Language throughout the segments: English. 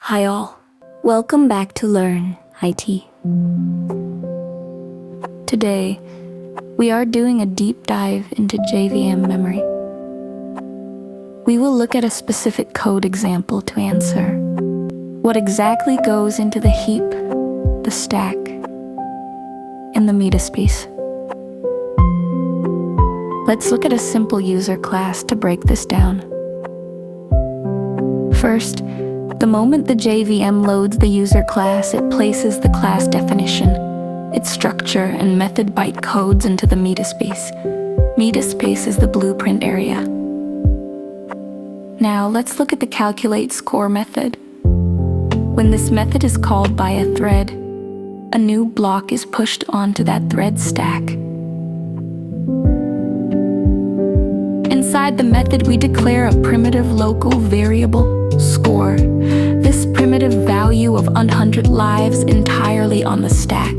Hi all, welcome back to LearnIT. Today, we are doing a deep dive into JVM memory. We will look at a specific code example to answer what exactly goes into the heap, the stack, and the Metaspace. Let's look at a simple user class to break this down. First, the moment the JVM loads the user class, it places the class definition, its structure, and method bytecodes into the Metaspace. Metaspace is the blueprint area. Now, let's look at the calculate score method. When this method is called by a thread, a new block is pushed onto that thread stack. Inside the method, we declare a primitive local variable, score. This primitive value of 100 lives entirely on the stack.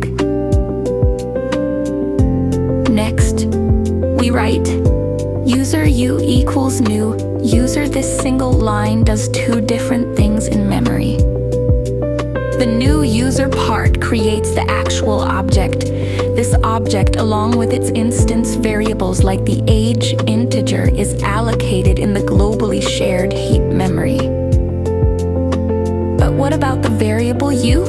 Next, we write user u equals new. User, this single line does two different things in memory. The new user part creates the actual object. This object, along with its instance variables like the age integer, is allocated in the globally shared heap memory. But what about the variable u?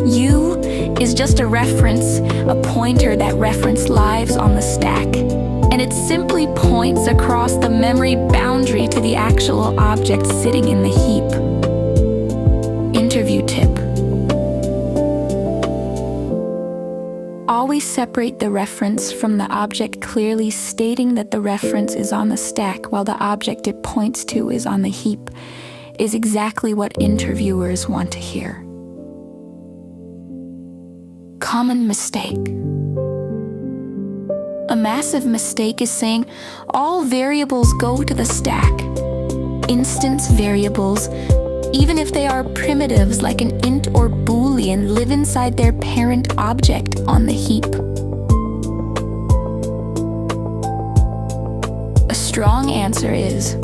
U is just a reference, a pointer that references lives on the stack, and it simply points across the memory boundary to the actual object sitting in the heap. Interview tip: always separate the reference from the object, clearly stating that the reference is on the stack while the object it points to is on the heap is exactly what interviewers want to hear. Common mistake. A massive mistake is saying all variables go to the stack. Instance variables, even if they are primitives like an int or boolean, live inside their parent object on the heap. A strong answer is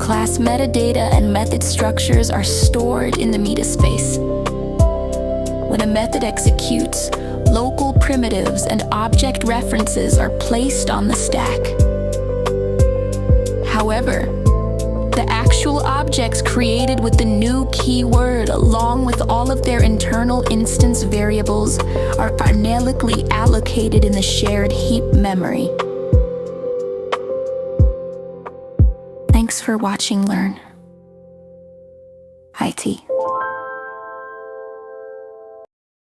class metadata and method structures are stored in the Metaspace. When a method executes, local primitives and object references are placed on the stack. However, the actual objects created with the new keyword, along with all of their internal instance variables, are finalically allocated in the shared heap memory. Thanks for watching LearnIT.